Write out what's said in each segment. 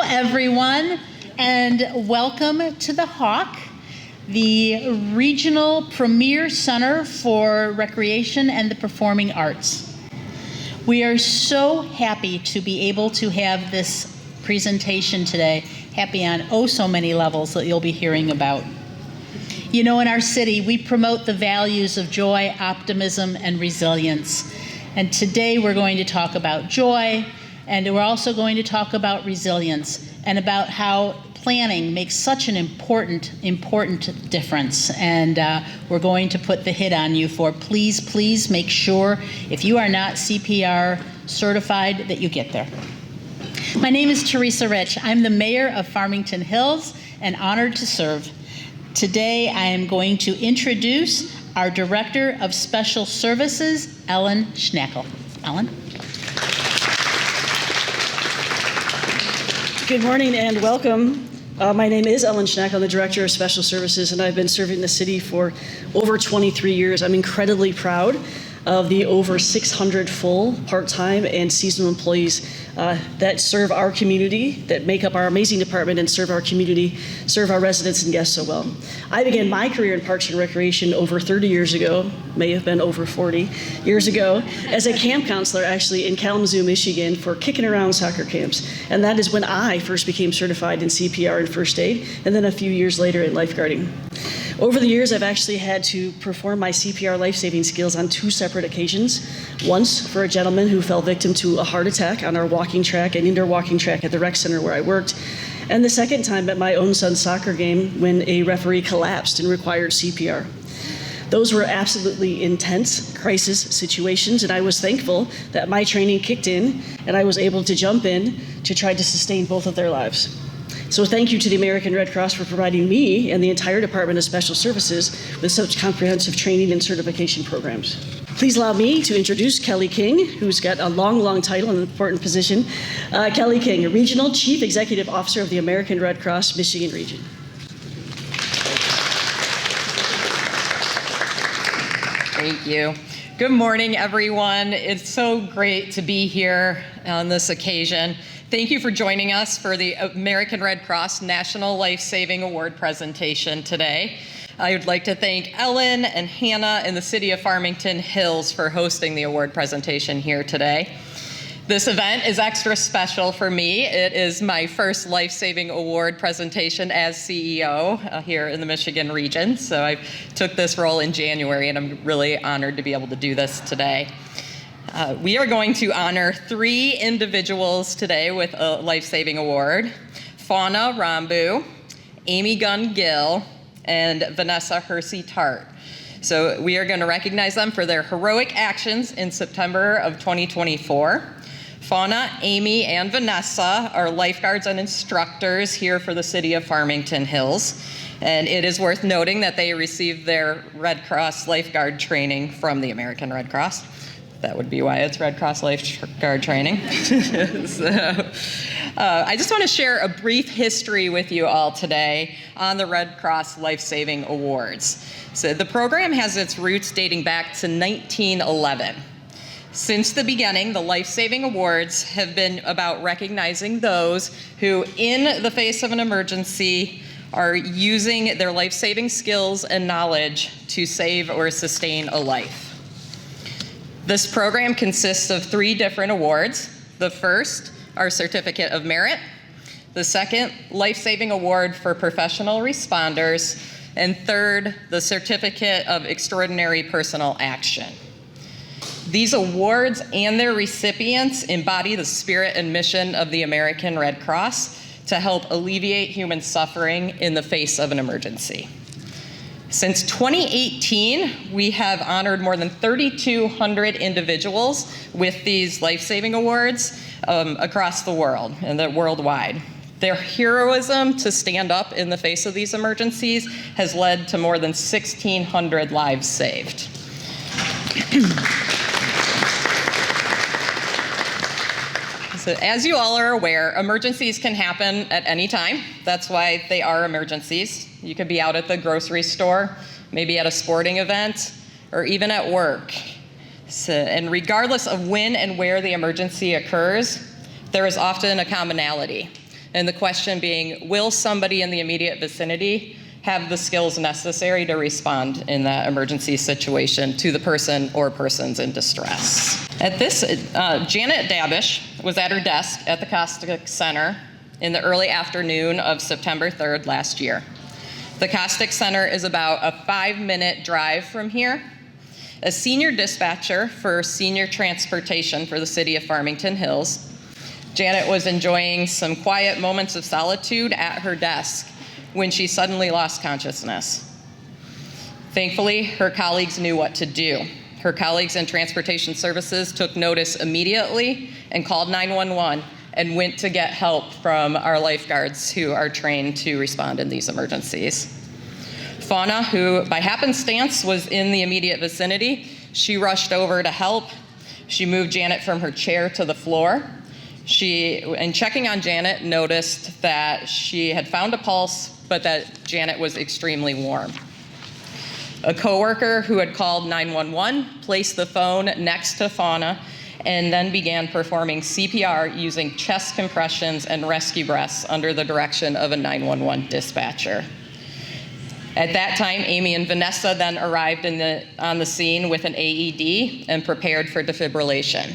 everyone, and welcome to the Hawk, the regional premier center for recreation and the performing arts. We are so happy to be able to have this presentation today, happy on so many levels that you'll be hearing about. You know, in our city, we promote the values of joy, optimism, and resilience. And today we're going to talk about joy, and we're also going to talk about resilience and about how planning makes such an important difference. And we're going to put the hit on you for please make sure if you are not CPR certified that you get there. My name is Teresa Rich. I'm the mayor of Farmington Hills and honored to serve. Today I am going to introduce our Director of Special Services, Ellen Schnackle. Ellen? Good morning and welcome. My name is Ellen Schnackle. I'm the Director of Special Services, and I've been serving the city for over 23 years. I'm incredibly proud of the over 600 full, part-time, and seasonal employees that serve our community, that make up our amazing department and serve our community, serve our residents and guests so well. I began my career in Parks and Recreation over 30 years ago, may have been over 40 years ago, as a camp counselor actually in Kalamazoo, Michigan for kicking around soccer camps. And that is when I first became certified in CPR and first aid, and then a few years later in lifeguarding. Over the years, I've actually had to perform my CPR life-saving skills on 2 separate occasions. Once for a gentleman who fell victim to a heart attack on our walking track, an indoor walking track at the rec center where I worked. And the second time at my own son's soccer game when a referee collapsed and required CPR. Those were absolutely intense crisis situations, and I was thankful that my training kicked in and I was able to jump in to try to sustain both of their lives. So thank you to the American Red Cross for providing me and the entire Department of Special Services with such comprehensive training and certification programs. Please allow me to introduce Kelly King, who's got a long title and an important position. Kelly King, Regional Chief Executive Officer of the American Red Cross Michigan Region. Thank you. Good morning, everyone. It's so great to be here on this occasion. Thank you for joining us for the American Red Cross National Lifesaving Award presentation today. I would like to thank Ellen and Hannah and the City of Farmington Hills for hosting the award presentation here today. This event is extra special for me. It is my first Lifesaving Award presentation as CEO here in the Michigan region. So I took this role in January, and I'm really honored to be able to do this today. We are going to honor 3 individuals today with a Lifesaving Award: Fauna Rambu, Amy Gunn Gill, and Vanessa Hersey Tart. So we are going to recognize them for their heroic actions in September of 2024. Fauna, Amy, and Vanessa are lifeguards and instructors here for the city of Farmington Hills. And it is worth noting that they received their Red Cross lifeguard training from the American Red Cross. That would be why it's Red Cross lifeguard training. I just want to share a brief history with you all today on the Red Cross Lifesaving Awards. So the program has its roots dating back to 1911. Since the beginning, the Lifesaving Awards have been about recognizing those who, in the face of an emergency, are using their life-saving skills and knowledge to save or sustain a life. This program consists of 3 different awards. The first, our Certificate of Merit. The second, Lifesaving Award for Professional Responders. And third, the Certificate of Extraordinary Personal Action. These awards and their recipients embody the spirit and mission of the American Red Cross to help alleviate human suffering in the face of an emergency. Since 2018, we have honored more than 3,200 individuals with these life-saving awards across the world and worldwide. Their heroism to stand up in the face of these emergencies has led to more than 1,600 lives saved. So as you all are aware, emergencies can happen at any time. That's why they are emergencies. You could be out at the grocery store, maybe at a sporting event, or even at work. So, and regardless of when and where the emergency occurs, there is often a commonality. And the question being, will somebody in the immediate vicinity have the skills necessary to respond in that emergency situation to the person or persons in distress? At this, Janet Dabish was at her desk at the Caustic Center in the early afternoon of September 3rd last year. The Caustic Center is about a 5-minute drive from here. A senior dispatcher for senior transportation for the city of Farmington Hills, Janet was enjoying some quiet moments of solitude at her desk when she suddenly lost consciousness. Thankfully, her colleagues knew what to do. Her colleagues in transportation services took notice immediately and called 911 and went to get help from our lifeguards who are trained to respond in these emergencies. Fauna, who by happenstance was in the immediate vicinity, she rushed over to help. She moved Janet from her chair to the floor. She, in checking on Janet, noticed that she had found a pulse, but that Janet was extremely warm. A coworker who had called 911 placed the phone next to Fauna and then began performing CPR using chest compressions and rescue breaths under the direction of a 911 dispatcher. At that time, Amy and Vanessa then arrived on the scene with an AED and prepared for defibrillation.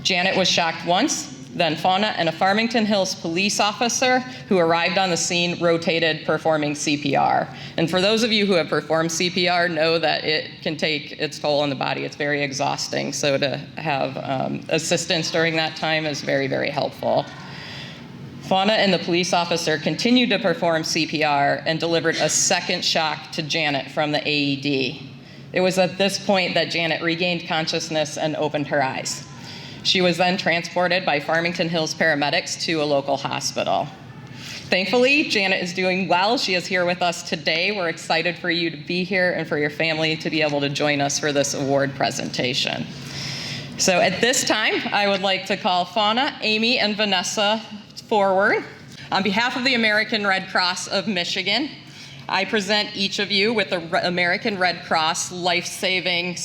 Janet was shocked once, then Fauna and a Farmington Hills police officer who arrived on the scene rotated performing CPR. And for those of you who have performed CPR know that it can take its toll on the body. It's very exhausting, so to have assistance during that time is very, very helpful. Fauna and the police officer continued to perform CPR and delivered a second shock to Janet from the AED. It was at this point that Janet regained consciousness and opened her eyes. She was then transported by Farmington Hills paramedics to a local hospital. Thankfully, Janet is doing well. She is here with us today. We're excited for you to be here and for your family to be able to join us for this award presentation. So at this time, I would like to call Fauna, Amy, and Vanessa forward. On behalf of the American Red Cross of Michigan, I present each of you with the American Red Cross Lifesaving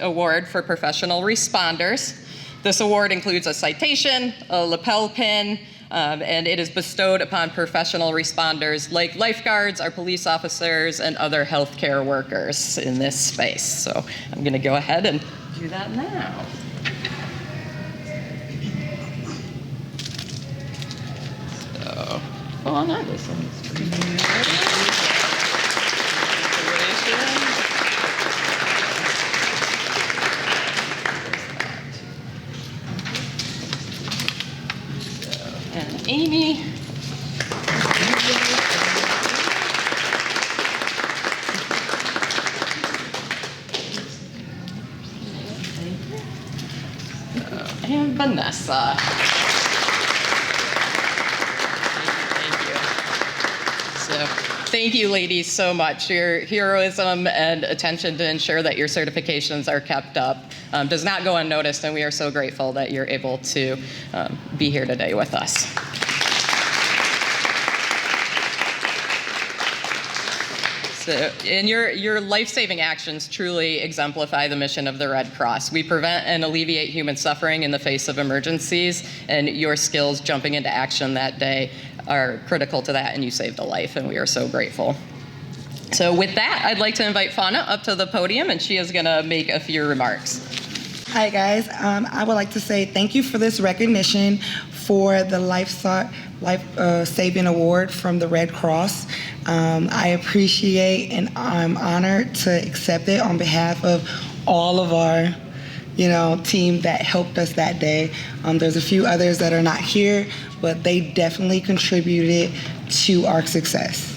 Award for Professional Responders. This award includes a citation, a lapel pin, and it is bestowed upon professional responders like lifeguards, our police officers, and other healthcare workers in this space. So I'm going to go ahead and do that now. So, Fauna, this one's for you. And Amy. And Vanessa. Thank you. So, thank you, ladies, so much. Your heroism and attention to ensure that your certifications are kept up does not go unnoticed, and we are so grateful that you're able to be here today with us. So, and your life-saving actions truly exemplify the mission of the Red Cross. We prevent and alleviate human suffering in the face of emergencies, and your skills jumping into action that day are critical to that, and you saved a life, and we are so grateful. So with that, I'd like to invite Fauna up to the podium, and she is going to make a few remarks. Hi, guys. I would like to say thank you for this recognition for the Lifesaving Award from the Red Cross. I appreciate and I'm honored to accept it on behalf of all of our team that helped us that day. There's a few others that are not here, but they definitely contributed to our success.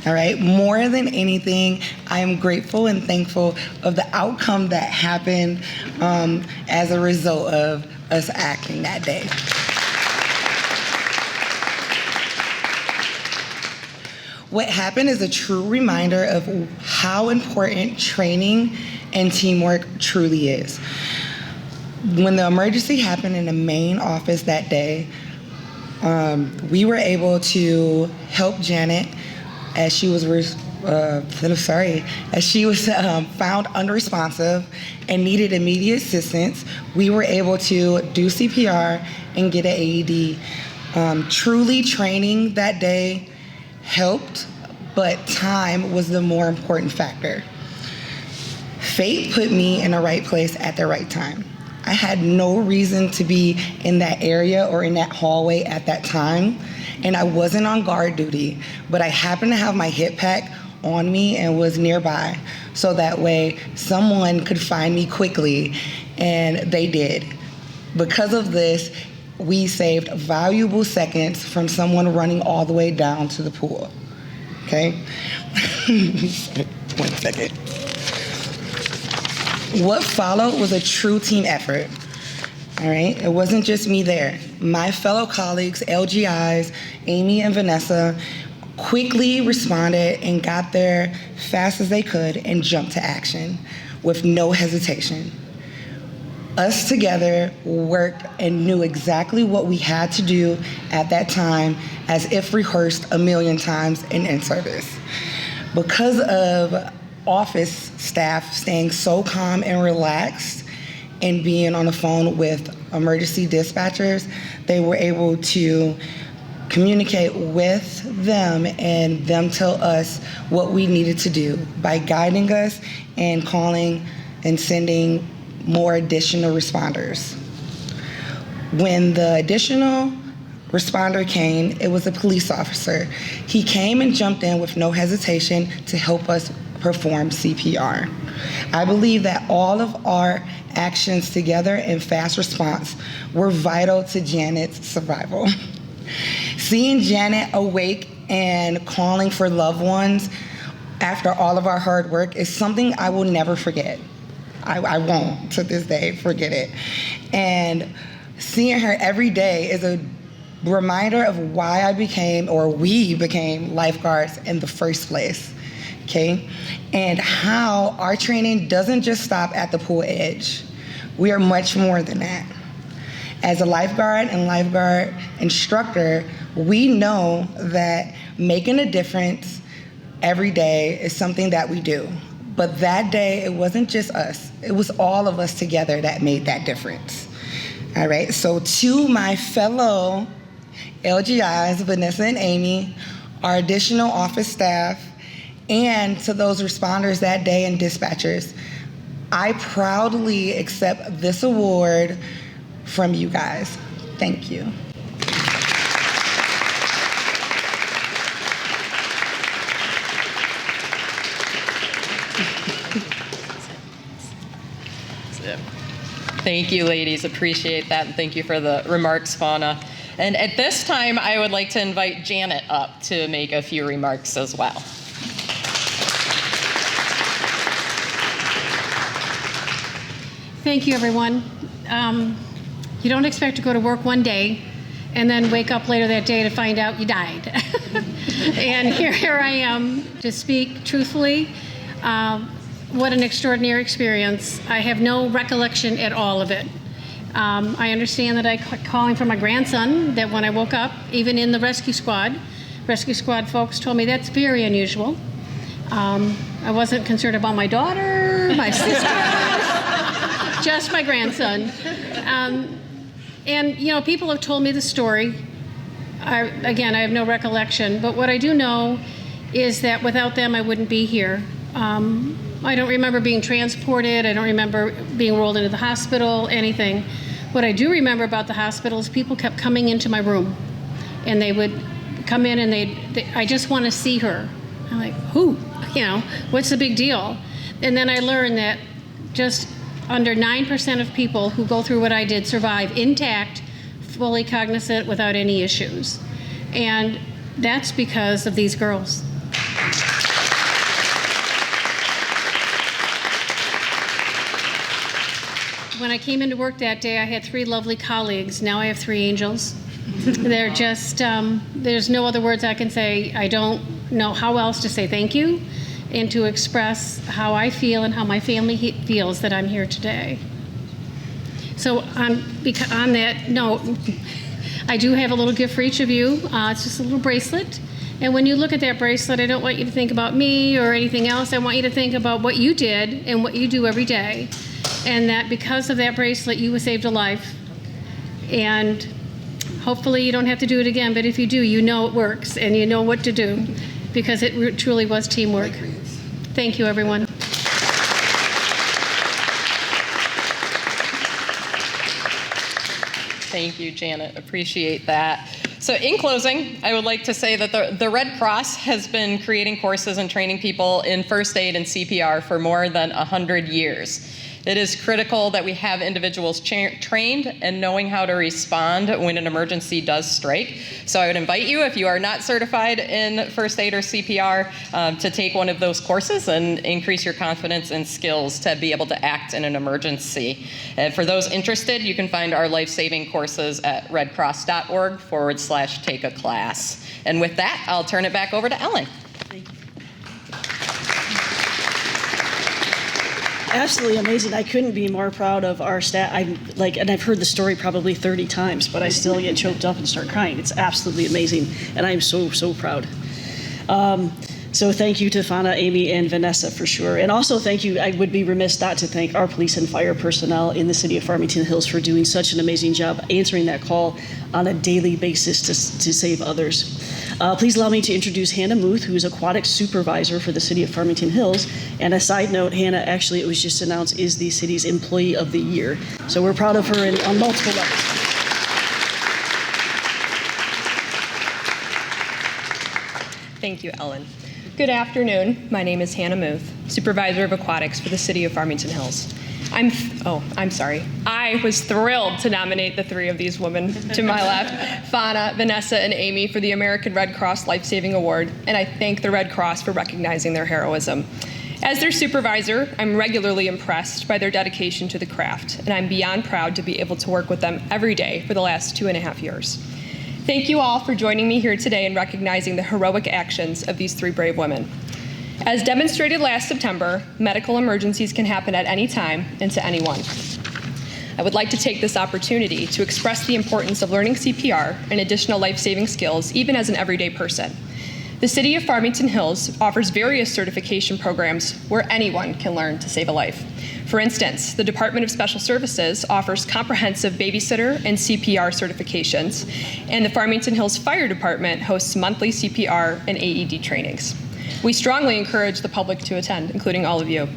All right. More than anything, I am grateful and thankful of the outcome that happened as a result of us acting that day. What happened is a true reminder of how important training and teamwork truly is. When the emergency happened in the main office that day, we were able to help Janet as she was found unresponsive and needed immediate assistance. We were able to do CPR and get an AED Truly, training that day helped, but time was the more important factor. Fate put me in the right place at the right time. I had no reason to be in that area or in that hallway at that time, and I wasn't on guard duty, but I happened to have my hip pack on me and was nearby, so that way someone could find me quickly, and they did. Because of this, we saved valuable seconds from someone running all the way down to the pool. Okay? 1 second. What followed was a true team effort. All right? It wasn't just me there. My fellow colleagues, LGIs, Amy and Vanessa, quickly responded and got there fast as they could and jumped to action with no hesitation. Us together worked and knew exactly what we had to do at that time, as if rehearsed a million times and in service. Because of office staff staying so calm and relaxed and being on the phone with emergency dispatchers, they were able to communicate with them and them tell us what we needed to do by guiding us and calling and sending more additional responders. When the additional responder came, it was a police officer. He came and jumped in with no hesitation to help us perform CPR. I believe that all of our actions together in fast response were vital to Janet's survival. Seeing Janet awake and calling for loved ones after all of our hard work is something I will never forget. I won't, to this day, forget it. And seeing her every day is a reminder of why we became lifeguards in the first place, okay? And how our training doesn't just stop at the pool edge. We are much more than that. As a lifeguard and lifeguard instructor, we know that making a difference every day is something that we do. But that day, it wasn't just us. It was all of us together that made that difference. All right, so to my fellow LGIs, Vanessa and Amy, our additional office staff, and to those responders that day and dispatchers, I proudly accept this award from you guys. Thank you. Thank you, ladies. Appreciate that. And thank you for the remarks, Fauna. And at this time, I would like to invite Janet up to make a few remarks as well. Thank you, everyone. You don't expect to go to work one day and then wake up later that day to find out you died. And here I am to speak truthfully. What an extraordinary experience. I have no recollection at all of it. I understand that I calling for my grandson, that when I woke up, even in the rescue squad folks told me that's very unusual. I wasn't concerned about my daughter, my sister, just my grandson. And you know, people have told me the story. I have no recollection, but what I do know is that without them, I wouldn't be here. I don't remember being transported. I don't remember being rolled into the hospital, anything. What I do remember about the hospital is people kept coming into my room, and they would come in and I just want to see her. I'm like, who? You know, what's the big deal? And then I learned that just under 9% of people who go through what I did survive intact, fully cognizant, without any issues. And that's because of these girls. When I came into work that day, I had 3 lovely colleagues. Now I have 3 angels. They're just, there's no other words I can say. I don't know how else to say thank you and to express how I feel and how my family feels that I'm here today. So on that note, I do have a little gift for each of you. It's just a little bracelet. And when you look at that bracelet, I don't want you to think about me or anything else. I want you to think about what you did and what you do every day. And that because of that bracelet, you saved a life. And Hopefully you don't have to do it again, but if you do, you know it works and you know what to do because it truly was teamwork. Thank you, everyone. Thank you, Janet. Appreciate that. So in closing, I would like to say that the Red Cross has been creating courses and training people in first aid and CPR for more than 100 years. It is critical that we have individuals trained and knowing how to respond when an emergency does strike. So I would invite you, if you are not certified in first aid or CPR, to take one of those courses and increase your confidence and skills to be able to act in an emergency. And for those interested, you can find our life-saving courses at redcross.org/take-a-class. And with that, I'll turn it back over to Ellen. Absolutely amazing. I couldn't be more proud of our staff. And I've heard the story probably 30 times, but I still get choked up and start crying. It's absolutely amazing, and I'm so, so proud. So thank you to Fana, Amy, and Vanessa for sure. And also thank you, I would be remiss not to thank our police and fire personnel in the city of Farmington Hills for doing such an amazing job answering that call on a daily basis to save others. Please allow me to introduce Hannah Muth, who is aquatics supervisor for the city of Farmington Hills. And a side note, Hannah, actually, it was just announced, is the city's Employee of the Year. So we're proud of her on multiple levels. Thank you, Ellen. Good afternoon. My name is Hannah Muth, Supervisor of Aquatics for the City of Farmington Hills. I was thrilled to nominate the three of these women to my left, Fana, Vanessa, and Amy, for the American Red Cross Lifesaving Award, and I thank the Red Cross for recognizing their heroism. As their supervisor, I'm regularly impressed by their dedication to the craft, and I'm beyond proud to be able to work with them every day for the last 2.5 years. Thank you all for joining me here today and recognizing the heroic actions of these three brave women. As demonstrated last September, medical emergencies can happen at any time and to anyone. I would like to take this opportunity to express the importance of learning CPR and additional life-saving skills, even as an everyday person. The City of Farmington Hills offers various certification programs where anyone can learn to save a life. For instance, the Department of Special Services offers comprehensive babysitter and CPR certifications, and the Farmington Hills Fire Department hosts monthly CPR and AED trainings. We strongly encourage the public to attend, including all of you.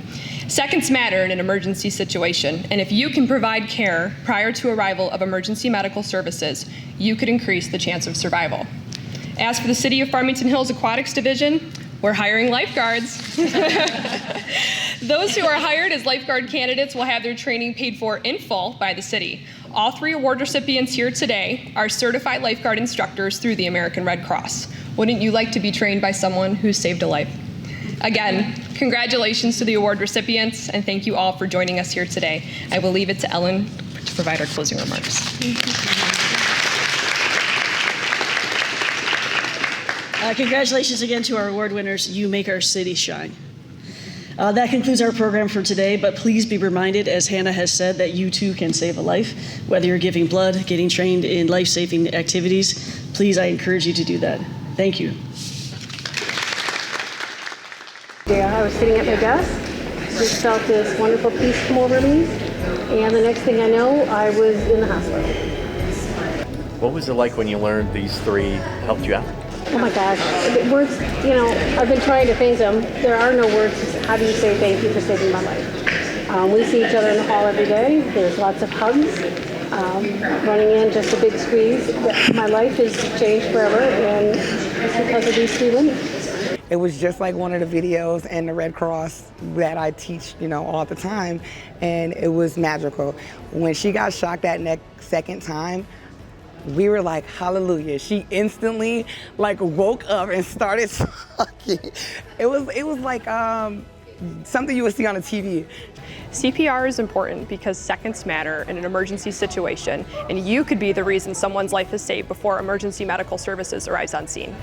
Seconds matter in an emergency situation, and if you can provide care prior to arrival of emergency medical services, you could increase the chance of survival. As for the City of Farmington Hills Aquatics Division, we're hiring lifeguards. Those who are hired as lifeguard candidates will have their training paid for in full by the city. All three award recipients here today are certified lifeguard instructors through the American Red Cross. Wouldn't you like to be trained by someone who's saved a life? Again, congratulations to the award recipients, and thank you all for joining us here today. I will leave it to Ellen to provide our closing remarks. Congratulations again to our award winners. You make our city shine. That concludes our program for today, but please be reminded, as Hannah has said, that you too can save a life. Whether you're giving blood, getting trained in life-saving activities, please, I encourage you to do that. Thank you. Yeah, I was sitting at my desk, just felt this wonderful peace come over me, and the next thing I know, I was in the hospital. What was it like when you learned these three helped you out? Oh my gosh, words, I've been trying to thank them. There are no words. How do you say thank you for saving my life? We see each other in the hall every day. There's lots of hugs. Running in, just a big squeeze. My life has changed forever, and it's because of these three women. It was just like one of the videos in the Red Cross that I teach, all the time, and it was magical. When she got shocked that second time, we were like, hallelujah. She instantly woke up and started talking. It was like something you would see on a TV. CPR is important because seconds matter in an emergency situation, and you could be the reason someone's life is saved before emergency medical services arrives on scene.